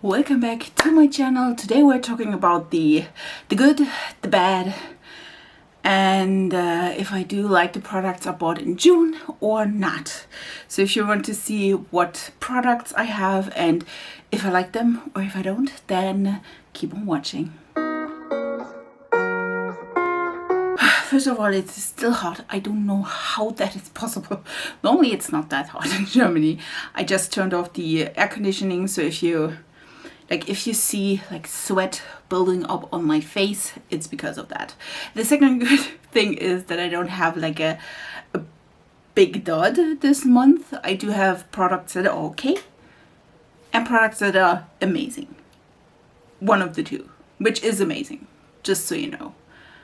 Welcome back to my channel. Today we're talking about the good, the bad, and if I do like the products I bought in June or not. So if you want to see what products I have and if I like them or if I don't, then keep on watching. First of all, it's still hot. I don't know how that is possible. Normally it's not that hot in Germany. I just turned off the air conditioning, so if you see like sweat building up on my face, it's because of that. The second good thing is that I don't have like a big dud this month. I do have products that are okay and products that are amazing. One of the two, which is amazing, just so you know.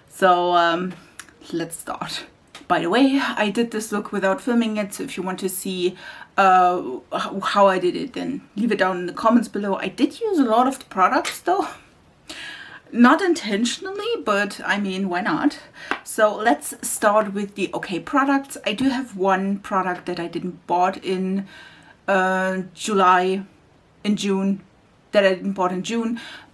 So let's start. By the way, I did this look without filming it, so if you want to see how I did it, then leave it down in the comments below. I did use a lot of the products though. Not intentionally, but I mean, why not? So let's start with the okay products. I do have one product that I didn't bought in June,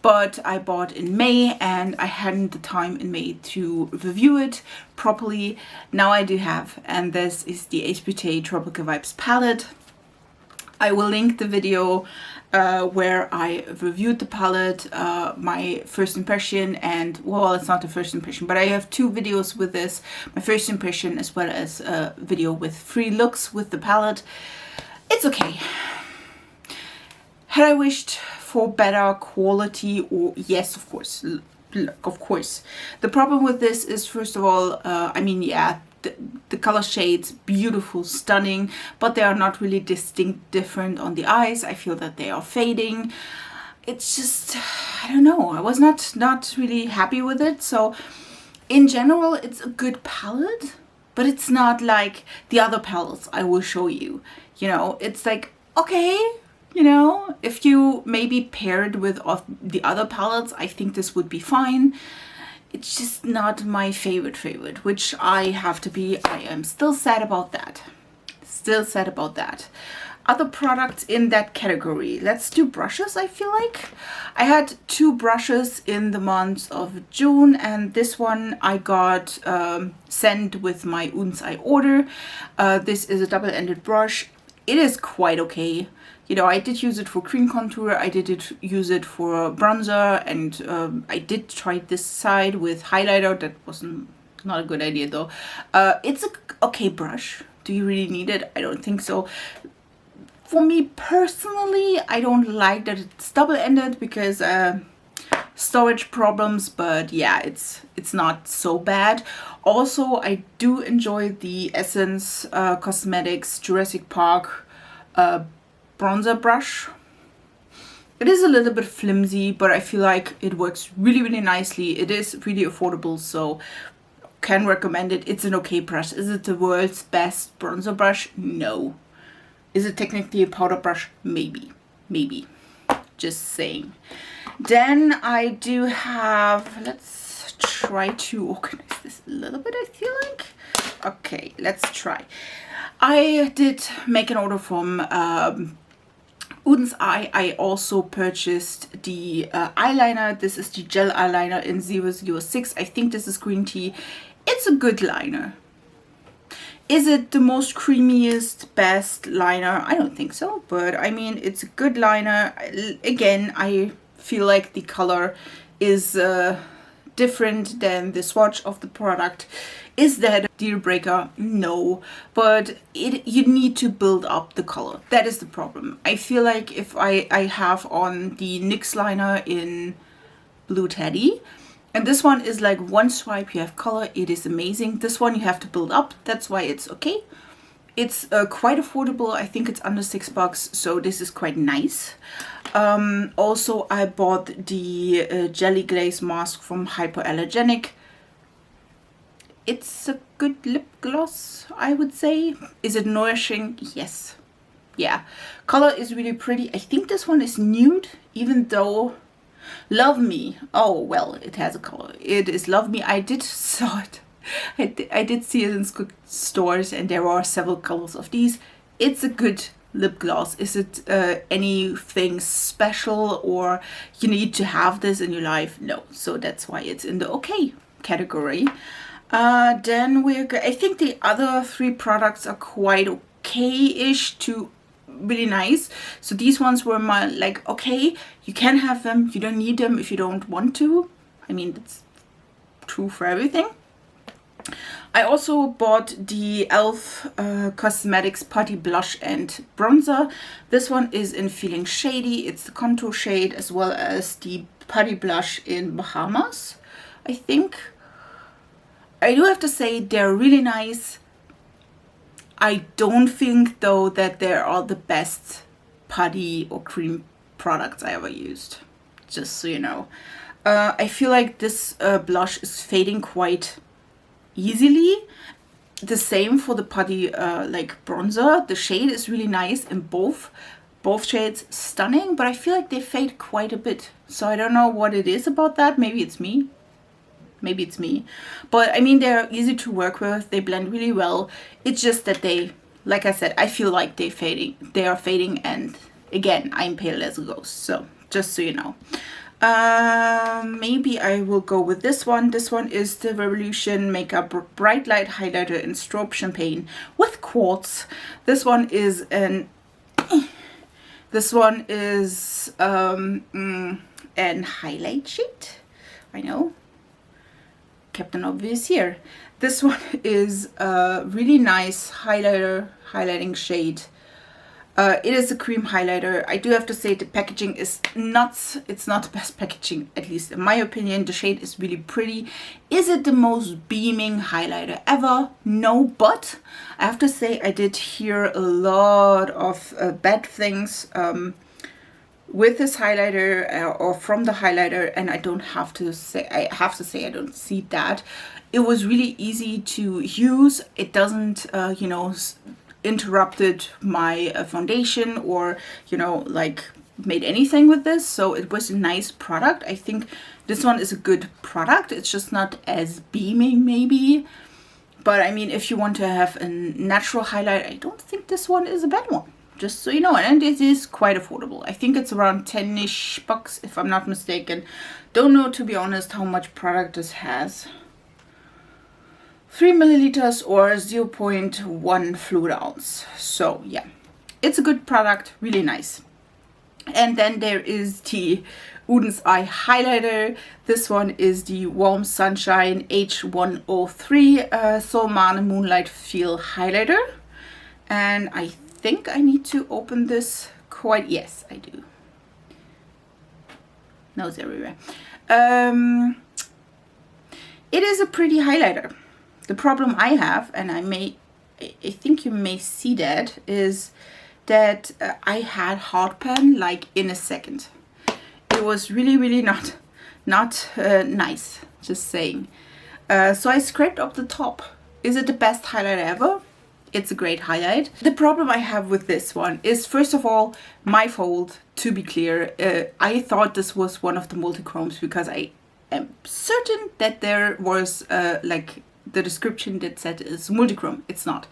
but I bought in May and I hadn't the time in May to review it properly. Now I do have, and this is the Attribution Tropical Vibes palette. I will link the video where I reviewed the palette, my first impression, and well, it's not the first impression, but I have two videos with this, my first impression as well as a video with 3 looks with the palette. It's okay. Had I wished for better quality? Or yes, of course, of course. The problem with this is, first of all, I mean, yeah, the color shades, beautiful, stunning, but they are not really distinct different on the eyes. I feel that they are fading. It's just, I don't know, I was not really happy with it. So in general, it's a good palette, but it's not like the other palettes I will show you. You know, it's like, okay, you know, if you maybe paired with the other palettes, I think this would be fine. It's just not my favorite, which I have to be. I am still sad about that. Other products in that category. Let's do brushes, I feel like. I had 2 brushes in the month of June, and this one I got sent with my Untitled order. This is a double-ended brush. It is quite okay. You know, I did use it for cream contour, I did use it for bronzer, and I did try this side with highlighter. That wasn't not a good idea though. It's a okay brush. Do you really need it? I don't think so. For me personally, I don't like that it's double-ended because storage problems, but yeah, it's not so bad. Also, I do enjoy the E.L.F.cosmetics Jurassic Park bronzer brush. It is a little bit flimsy, but I feel like it works really nicely. It is really affordable, so can recommend it. It's an okay brush. Is it the world's best bronzer brush? No. Is it technically a powder brush? Maybe. Just saying. Then I do have, let's try to organize this a little bit, I feel like. Okay, let's try. I did make an order from Uden's Eye. I also purchased the eyeliner. This is the gel eyeliner in 006. I think this is green tea. It's a good liner. Is it the most creamiest, best liner? I don't think so, but I mean, it's a good liner. Again, I feel like the color is different than the swatch of the product. Is that a deal breaker? No, but you need to build up the color. That is the problem. I feel like if I have on the NYX liner in Blue Teddy, and this one is like one swipe, you have color, it is amazing. This one you have to build up, that's why it's okay. It's quite affordable. I think it's under $6, so this is quite nice. Also, I bought the Jelly Glaze Mask from Hypoallergenic. It's a good lip gloss, I would say. Is it nourishing? Yes. Yeah. Color is really pretty. I think this one is nude, even though Love Me. Oh, well, it has a color. It is Love Me. I did saw it. I did see it in stores, and there are several colors of these. It's a good lip gloss? Is it anything special, or you need to have this in your life? No. So that's why it's in the okay category. Then I think the other 3 products are quite okay-ish to really nice. So these ones were my, like, okay, you can have them, you don't need them if you don't want to. I mean, that's true for everything. I also bought the E.L.F.cosmetics Putty Blush and Bronzer. This one is in Feeling Shady. It's the contour shade as well as the Putty Blush in Bahamas, I think. I do have to say they're really nice. I don't think, though, that they are the best putty or cream products I ever used, just so you know. I feel like this blush is fading quite easily. The same for the putty like bronzer. The shade is really nice in both shades, stunning, but I feel like they fade quite a bit. So I don't know what it is about that. Maybe it's me. Maybe it's me. But I mean, they're easy to work with. They blend really well. It's just that they, like I said, I feel like they are fading, and again, I'm pale as a ghost. So just so you know. Maybe I will go with this one. This one is the Revolution Makeup Bright Light Highlighter in Strobe Champagne with quartz. This one is an highlight sheet. I know, Captain Obvious here. This one is a really nice highlighting shade. It is a cream highlighter. I do have to say the packaging is nuts. It's not the best packaging, at least in my opinion. The shade is really pretty. Is it the most beaming highlighter ever? No, but I have to say I did hear a lot of bad things with this highlighter or from the highlighter, and I have to say I don't see that. It was really easy to use. It doesn't, you know, interrupted my foundation or, you know, like made anything with this. So it was a nice product. I think this one is a good product. It's just not as beaming maybe, but I mean, if you want to have a natural highlight, I don't think this one is a bad one, just so you know. And it is quite affordable. I think it's around 10-ish bucks if I'm not mistaken. Don't know, to be honest, how much product this has. 3 milliliters or 0.1 fluid ounce. So yeah, it's a good product, really nice. And then there is the Uden's Eye highlighter. This one is the Warm Sunshine H103 Solmane Moonlight Feel highlighter. And I think I need to open this quite, yes, I do. Nose everywhere. It is a pretty highlighter. The problem I have, and I think you may see that, is that I had heartburn like in a second. It was really, really not nice, just saying. So I scraped up the top. Is it the best highlight ever? It's a great highlight. The problem I have with this one is, first of all, my fault, to be clear. I thought this was one of the multi-chromes because I am certain that there was like the description that said it's multichrome. It's not.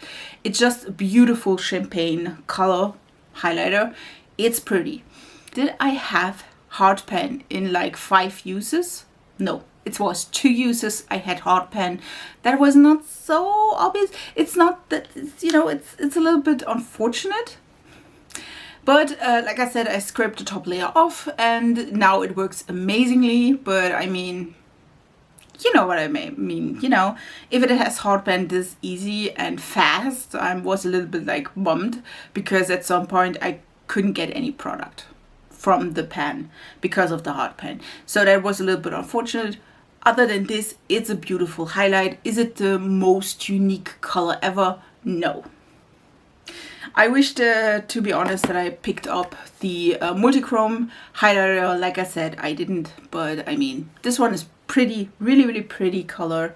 It's just a beautiful champagne color highlighter. It's pretty. Did I have heartburn in like 5 uses? No. It was 2 uses I had heartburn. That was not so obvious. It's not that, you know, it's a little bit unfortunate. But like I said, I scraped the top layer off and now it works amazingly. But I mean, you know what I mean, you know, if it has heartburn this easy and fast, I was a little bit like bummed because at some point I couldn't get any product from the pan because of the heartburn. So that was a little bit unfortunate. Other than this, it's a beautiful highlight. Is it the most unique color ever? No. I wished, to be honest, that I picked up the multichrome highlighter. Like I said, I didn't, but I mean, this one is pretty, really, really pretty color.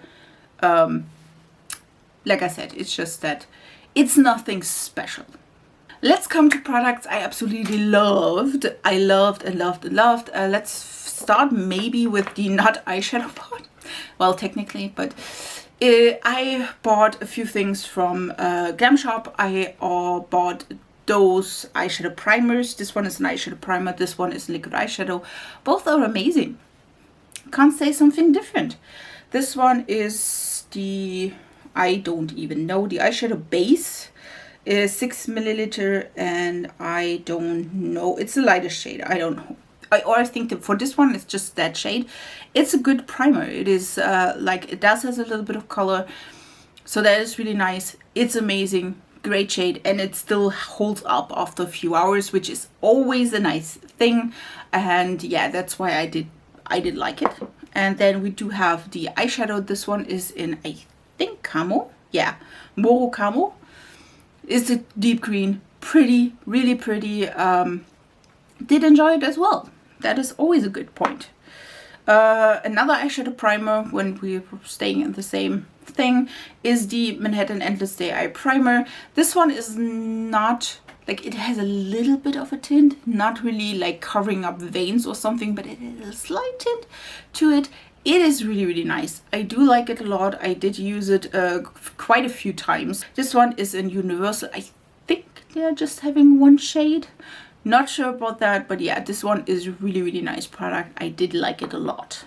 Like I said, it's just that it's nothing special. Let's come to products I absolutely loved. I loved and loved and loved. Let's start maybe with the not eyeshadow part. Well, technically, but I bought a few things from Glam Shop. I bought those eyeshadow primers. This one is an eyeshadow primer, this one is liquid eyeshadow. Both are amazing. Can't say something different. This one is the, I don't even know, the eyeshadow base is 6 milliliter, and I don't know, it's the lightest shade. I don't know. I think that for this one it's just that shade. It's a good primer. It is like, it does has a little bit of color, so that is really nice. It's amazing, great shade, and it still holds up after a few hours, which is always a nice thing. And yeah, that's why I did like it. And then we do have the eyeshadow. This one is in, I think, camo. Yeah, Moro camo. It's a deep green, pretty, really pretty. Did enjoy it as well. That is always a good point. Another eyeshadow primer, when we're staying in the same thing, is the Manhattan Endless Day Eye Primer. This one is not, like, it has a little bit of a tint, not really like covering up veins or something, but it has a slight tint to it. It is really, really nice. I do like it a lot. I did use it quite a few times. This one is in Universal. I think they're just having one shade. Not sure about that, but yeah, this one is really, really nice product. I did like it a lot.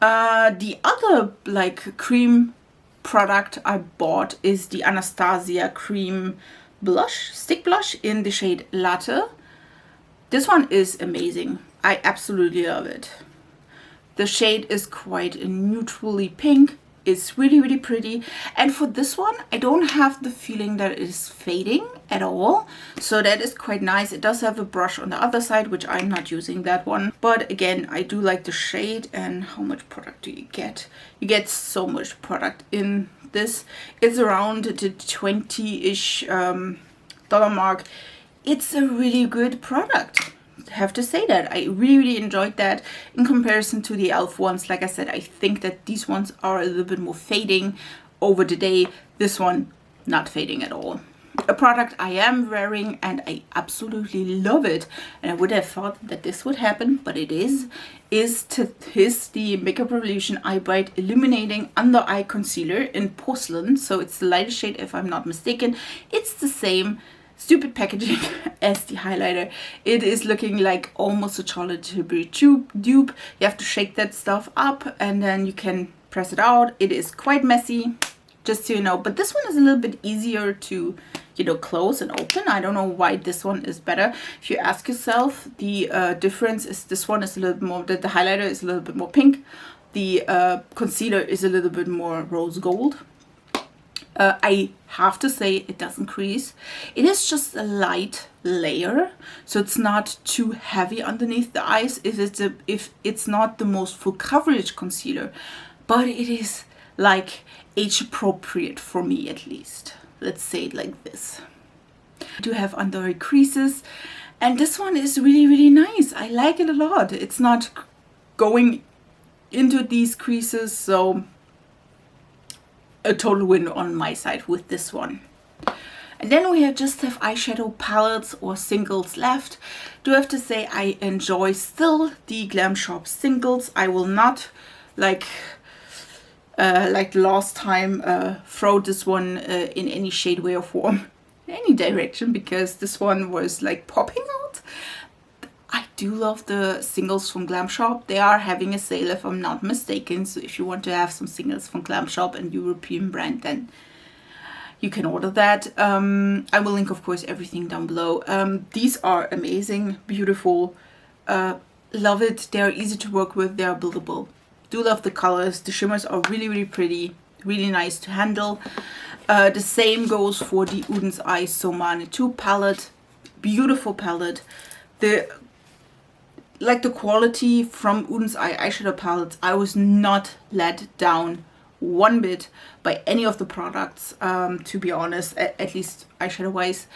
The other like cream product I bought is the Anastasia cream blush, stick blush in the shade Latte. This one is amazing. I absolutely love it. The shade is quite a neutrally pink. It's really, really pretty. And for this one, I don't have the feeling that it is fading at all. So that is quite nice. It does have a brush on the other side, which I'm not using that one. But again, I do like the shade. And how much product do you get? You get so much product in this. It's around the 20-ish dollar mark. It's a really good product. Have to say that I really enjoyed that in comparison to the E.L.F. ones. Like I said, I think that these ones are a little bit more fading over the day. This one not fading at all. A product I am wearing and I absolutely love it, and I would have thought that this would happen, but it is the Makeup Revolution Eye Bright Illuminating Under Eye Concealer in Porcelain. So it's the lightest shade, if I'm not mistaken. It's the same stupid packaging as the highlighter. It is looking like almost a Charlotte Tilbury dupe. You have to shake that stuff up and then you can press it out. It is quite messy, just so you know, but this one is a little bit easier to, you know, close and open. I don't know why this one is better. If you ask yourself, the difference is this one is a little bit more, the highlighter is a little bit more pink. The concealer is a little bit more rose gold. I have to say it doesn't crease. It is just a light layer, so it's not too heavy underneath the eyes. If it's not the most full coverage concealer, but it is like age appropriate for me, at least. Let's say it like this. I do have under eye creases, and this one is really, really nice. I like it a lot. It's not going into these creases, so a total win on my side with this one. And then we just have eyeshadow palettes or singles left. Do have to say I enjoy still the Glam Shop singles. I will not like last time throw this one in any shade, way or form, in any direction, because this one was like popping out. I do love the singles from Glam Shop. They are having a sale, if I'm not mistaken. So if you want to have some singles from Glam Shop and European brand, then you can order that. I will link, of course, everything down below. These are amazing, beautiful. Love it. They are easy to work with. They are buildable. Do love the colors. The shimmers are really, really pretty. Really nice to handle. The same goes for the Uden's Eye Somane 2 palette. Beautiful palette. The quality from Uden's Eye eyeshadow palettes, I was not let down one bit by any of the products, to be honest, at least eyeshadow wise.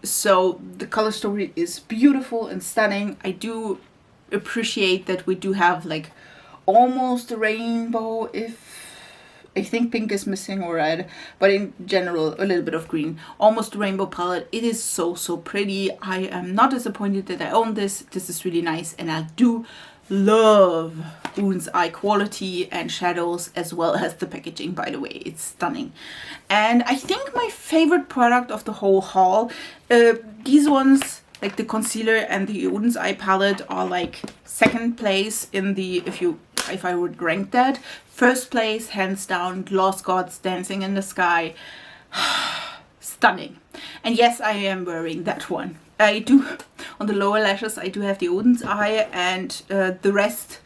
So the color story is beautiful and stunning. I do appreciate that we do have like almost a rainbow, I think pink is missing or red, but in general a little bit of green. Almost rainbow palette. It is so pretty. I am not disappointed that I own this. This is really nice, and I do love Lune's eye quality and shadows, as well as the packaging, by the way. It's stunning. And I think my favorite product of the whole haul, these ones, like the concealer and the Lune's eye palette, are like second place in the, if I would rank that. First place, hands down, Gloss Gods Dancing in the Sky. Stunning. And yes, I am wearing that one. I do, on the lower lashes, I do have the Lune's eye, and the rest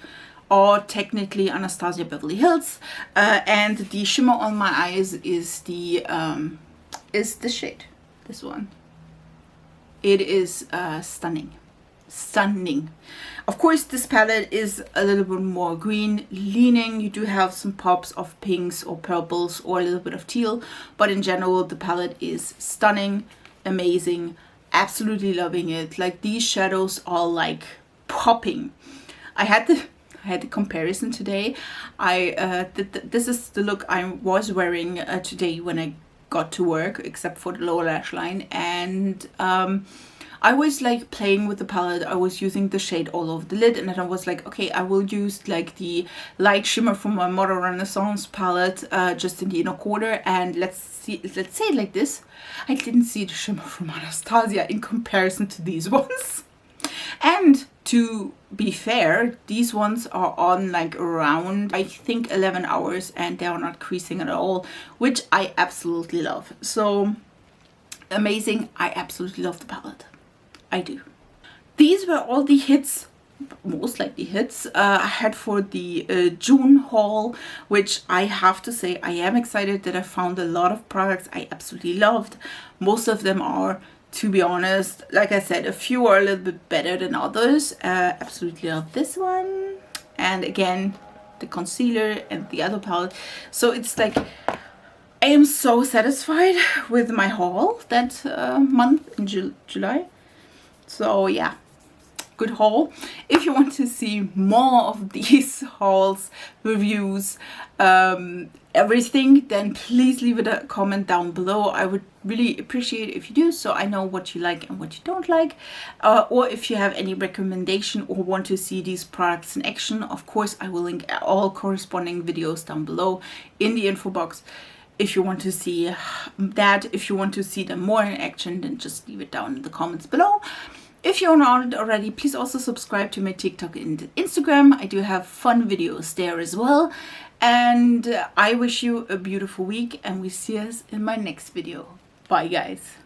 are technically Anastasia Beverly Hills. And the shimmer on my eyes is the shade, this one. It is stunning. Stunning. Of course, this palette is a little bit more green leaning. You do have some pops of pinks or purples or a little bit of teal, but in general the palette is stunning, amazing, absolutely loving it. Like, these shadows are like popping. I had the comparison today. This is the look I was wearing today when I got to work, except for the lower lash line, and I was like playing with the palette. I was using the shade all over the lid, and then I was like, okay, I will use like the light shimmer from my Modern Renaissance palette just in the inner corner, and let's say it like this. I didn't see the shimmer from Anastasia in comparison to these ones. And to be fair, these ones are on like around, I think, 11 hours, and they are not creasing at all, which I absolutely love. So amazing. I absolutely love the palette. I do. These were all the hits, most likely hits, I had for the June haul, which I have to say I am excited that I found a lot of products I absolutely loved. Most of them are, to be honest, like I said, a few are a little bit better than others. Absolutely love this one, and again the concealer and the other palette. So it's like I am so satisfied with my haul that month in July. So yeah, good haul. If you want to see more of these hauls, reviews, everything, then please leave a comment down below. I would really appreciate it if you do, so I know what you like and what you don't like. Or if you have any recommendation or want to see these products in action, of course I will link all corresponding videos down below in the info box. If you want to see that, if you want to see them more in action, then just leave it down in the comments below. If you're not already, please also subscribe to my TikTok and Instagram. I do have fun videos there as well. And I wish you a beautiful week, and we see us in my next video. Bye, guys.